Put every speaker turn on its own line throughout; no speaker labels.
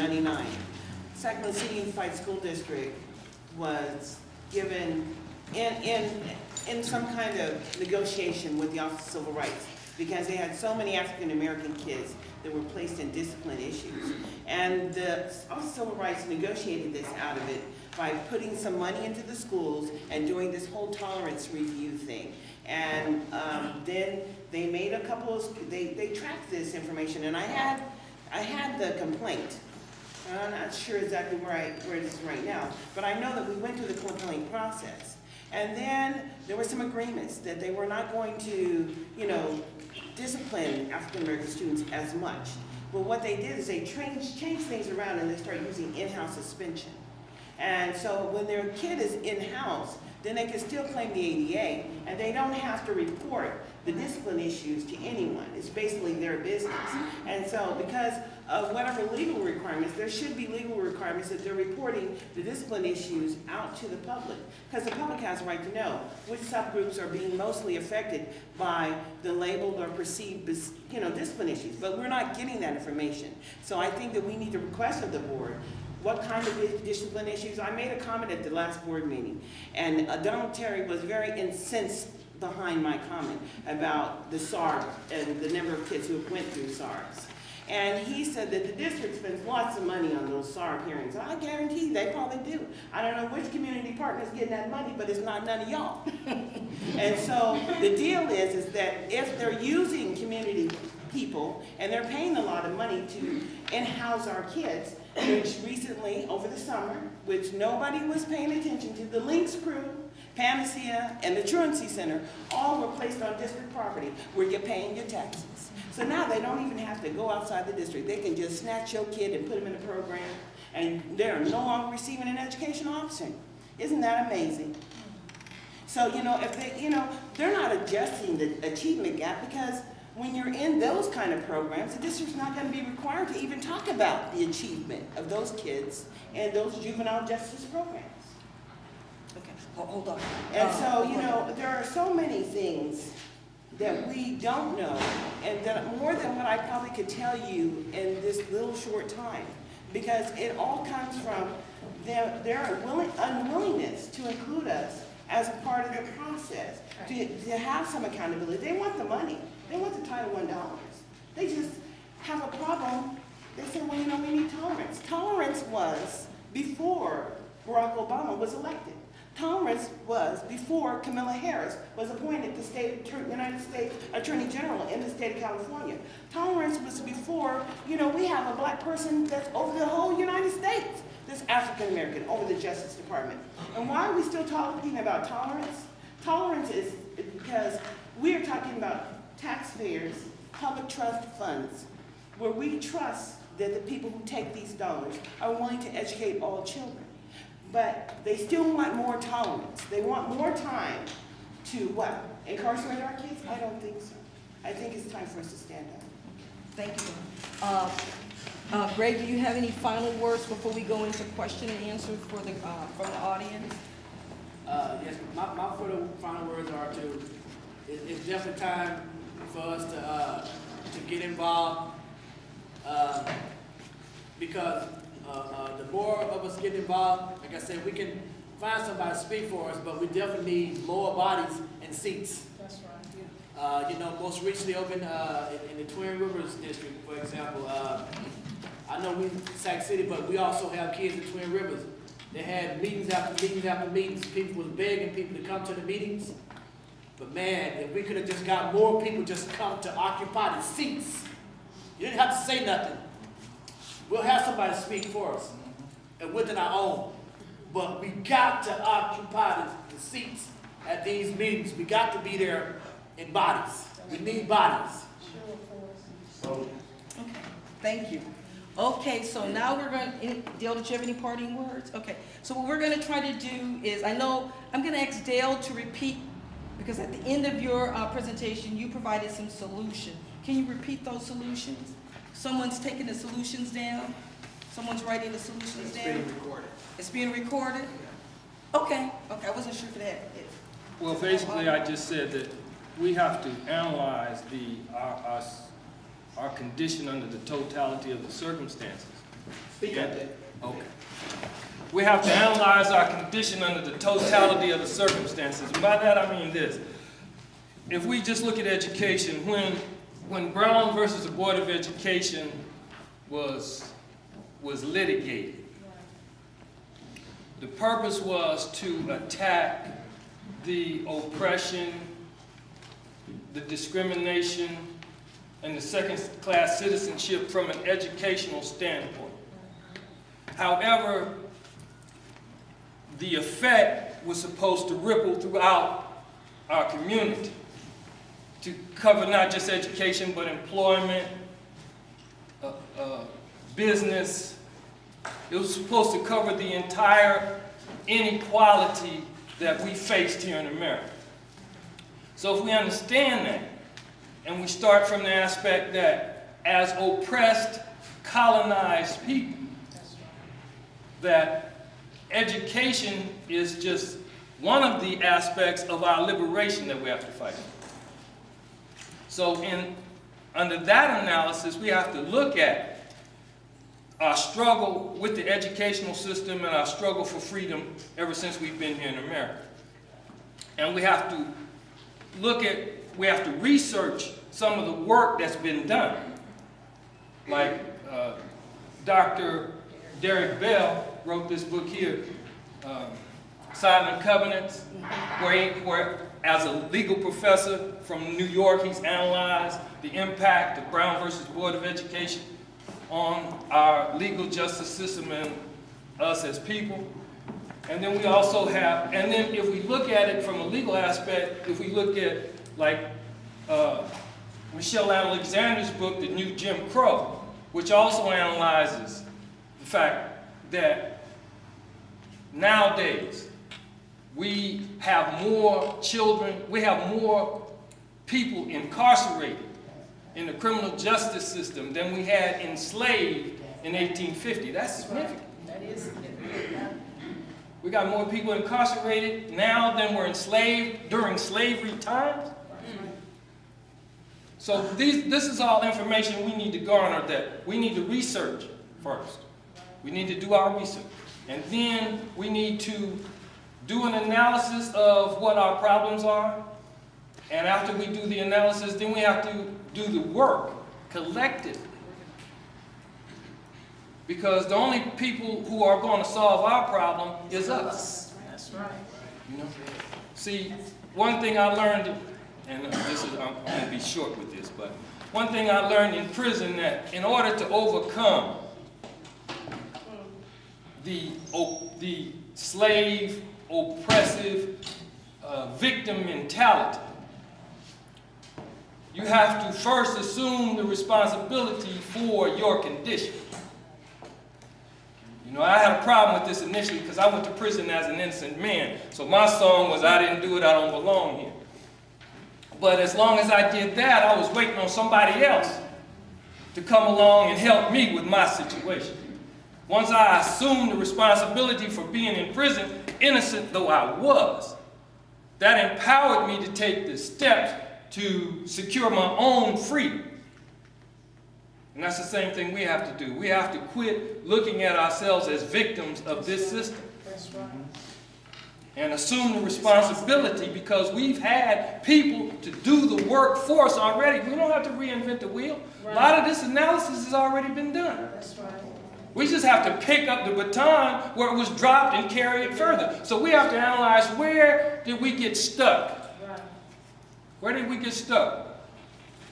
99. Sacramento City Unified School District was given in some kind of negotiation with the Office of Civil Rights because they had so many African American kids that were placed in discipline issues. And the Office of Civil Rights negotiated this out of it by putting some money into the schools and doing this whole tolerance review thing. And then they made a couple of, they tracked this information, and I had the complaint. I'm not sure exactly where it is right now, but I know that we went through the complaint process. And then there were some agreements that they were not going to, discipline African American students as much. But what they did is they changed things around and they started using in-house suspension. And so when their kid is in-house, then they can still claim the ADA, and they don't have to report the discipline issues to anyone. It's basically their business. And so because of whatever legal requirements, there should be legal requirements that they're reporting the discipline issues out to the public, because the public has a right to know which subgroups are being mostly affected by the labeled or perceived discipline issues. But we're not getting that information. So I think that we need to request of the board what kind of discipline issues. I made a comment at the last board meeting, and Donald Terry was very incensed behind my comment about the SAR and the number of kids who went through SARs. And he said that the district spends lots of money on those SAR hearings. I guarantee they probably do. I don't know which community partner is getting that money, but it's not none of y'all. And so the deal is that if they're using community people and they're paying a lot of money to in-house our kids, which recently, over the summer, which nobody was paying attention to, the Lynx crew, Panacea, and the Truancy Center all were placed on district property where you're paying your taxes. So now they don't even have to go outside the district. They can just snatch your kid and put them in a program, and they're no longer receiving an educational officer. Isn't that amazing? So, if they, they're not adjusting the achievement gap, because when you're in those kind of programs, the district's not going to be required to even talk about the achievement of those kids and those juvenile justice programs.
Okay, hold on.
And so, there are so many things that we don't know, and that more than what I probably could tell you in this little short time, because it all comes from their unwillingness to include us as a part of the process, to have some accountability. They want the money. They want the Title I dollars. They just have a problem. They say, well, we need tolerance. Tolerance was before Barack Obama was elected. Tolerance was before Kamala Harris was appointed the United States Attorney General in the state of California. Tolerance was before, we have a black person that's over the whole United States, that's African American, over the Justice Department. And why are we still talking about tolerance? Tolerance is because we are talking about taxpayers, public trust funds, where we trust that the people who take these dollars are willing to educate all children. But they still want more tolerance. They want more time to what? Incarcerate our kids? I don't think so. I think it's time for us to stand up.
Thank you. Greg, do you have any final words before we go into question and answer from the audience?
Yes, my final words are it's definitely time for us to get involved, because the more of us get involved, like I said, we can find somebody to speak for us, but we definitely need more bodies and seats.
That's right. Yeah.
Most recently over in the Twin Rivers district, for example, I know we in Sac City, but we also have kids in Twin Rivers. They had meetings after meetings after meetings. People was begging people to come to the meetings. But man, if we could have just got more people just come to occupy the seats, you didn't have to say nothing. We'll have somebody speak for us, and within our own. But we got to occupy the seats at these meetings. We got to be there in bodies. We need bodies.
Okay, thank you. Okay, so now we're going to, Dale, did you have any parting words? Okay, so what we're going to try to do is, I'm going to ask Dale to repeat, because at the end of your presentation, you provided some solutions. Can you repeat those solutions? Someone's taking the solutions down? Someone's writing the solutions down?
It's being recorded.
It's being recorded? Okay, I wasn't sure for that.
Well, basically, I just said that we have to analyze our condition under the totality of the circumstances.
Speak up there.
Okay. We have to analyze our condition under the totality of the circumstances. And by that I mean this. If we just look at education, when Brown versus the Board of Education was litigated, the purpose was to attack the oppression, the discrimination, and the second-class citizenship from an educational standpoint. However, the effect was supposed to ripple throughout our community to cover not just education, but employment, business. It was supposed to cover the entire inequality that we faced here in America. So if we understand that, and we start from the aspect that as oppressed, colonized people, that education is just one of the aspects of our liberation that we have to fight. So under that analysis, we have to look at our struggle with the educational system and our struggle for freedom ever since we've been here in America. And we have to research some of the work that's been done. Like Dr. Derek Bell wrote this book here, Silent Covenants, where as a legal professor from New York, he's analyzed the impact of Brown versus Board of Education on our legal justice system and us as people. And then we also have, and then if we look at it from a legal aspect, if we look at like Michelle Alexander's book, The New Jim Crow, which also analyzes the fact that nowadays we have more children, we have more people incarcerated in the criminal justice system than we had enslaved in 1850. That's significant.
That is significant.
We got more people incarcerated now than were enslaved during slavery times. So this is all information we need to garner that we need to research first. We need to do our research. And then we need to do an analysis of what our problems are. And after we do the analysis, then we have to do the work collectively. Because the only people who are going to solve our problem is us.
That's right.
You know? See, one thing I learned, and I'm going to be short with this, but one thing I learned in prison, that in order to overcome the slave, oppressive, victim mentality, you have to first assume the responsibility for your condition. You know, I had a problem with this initially because I went to prison as an innocent man. So my song was, I didn't do it, I don't belong here. But as long as I did that, I was waiting on somebody else to come along and help me with my situation. Once I assumed the responsibility for being in prison, innocent though I was, that empowered me to take the steps to secure my own freedom. And that's the same thing we have to do. We have to quit looking at ourselves as victims of this system.
That's right.
And assume the responsibility, because we've had people to do the work for us already. We don't have to reinvent the wheel. Right. A lot of this analysis has already been done.
That's right.
We just have to pick up the baton where it was dropped and carry it further. So we have to analyze, where did we get stuck?
Right.
Where did we get stuck?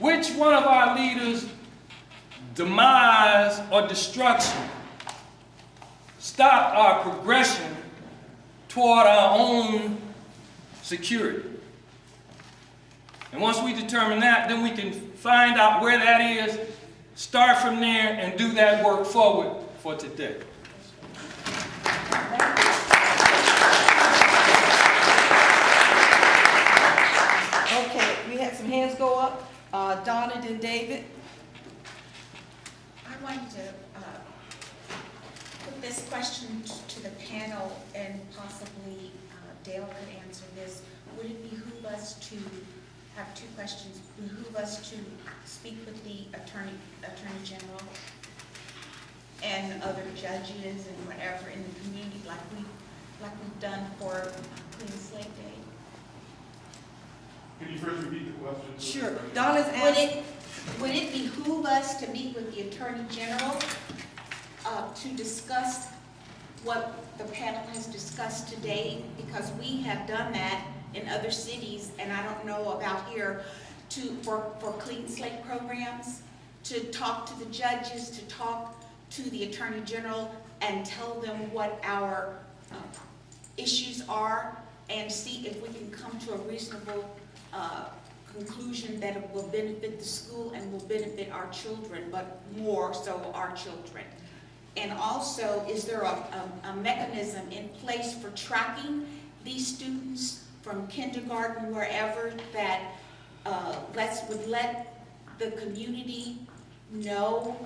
Which one of our leaders' demise or destruction stopped our progression toward our own security? And once we determine that, then we can find out where that is, start from there, and do that work forward for today.
Okay, we had some hands go up. Donna and David.
I wanted to put this question to the panel, and possibly Dale could answer this. Would it behoove us to have two questions? Behoove us to speak with the Attorney General? and other judges and whatever in the community like we've done for Clean Slate Day?
Can you first repeat the question?
Sure. Donna's asking.
Would it behoove us to meet with the Attorney General to discuss what the panel has discussed today? Because we have done that in other cities, and I don't know about here, for Clean Slate programs, to talk to the judges, to talk to the Attorney General and tell them what our issues are, and see if we can come to a reasonable conclusion that it will benefit the school and will benefit our children, but more so our children. And also, is there a mechanism in place for tracking these students from kindergarten, wherever, that would let the community know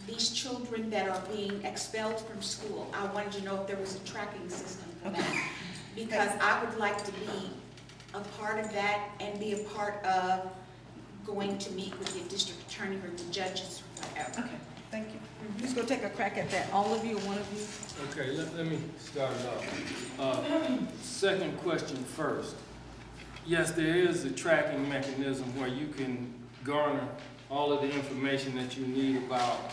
these children that are being expelled from school? I wanted to know if there was a tracking system for that, because I would like to be a part of that and be a part of going to meet with the district attorney or the judges or whatever.
Okay, thank you. Who's gonna take a crack at that? All of you or one of you?
Okay, let me start it off. Second question first. Yes, there is a tracking mechanism where you can garner all of the information that you need about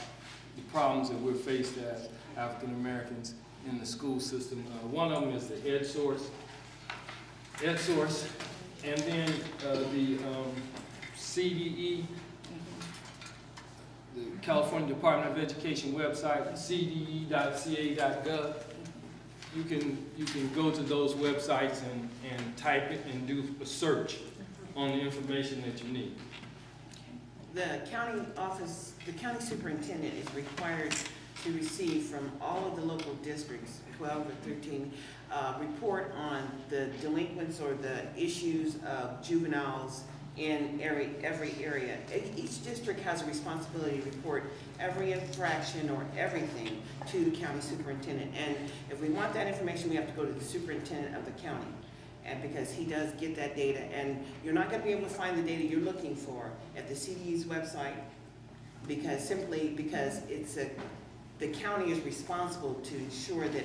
the problems that we're faced as African Americans in the school system. One of them is the EdSource, and then the CDE, the California Department of Education website, cde.ca.gov. You can go to those websites and type it and do a search on the information that you need.
The county superintendent is required to receive from all of the local districts, 12 or 13, report on the delinquents or the issues of juveniles in every area. Each district has a responsibility to report every infraction or everything to the county superintendent. And if we want that information, we have to go to the superintendent of the county, and because he does get that data. And you're not going to be able to find the data you're looking for at the CDE's website, because it's the county is responsible to ensure that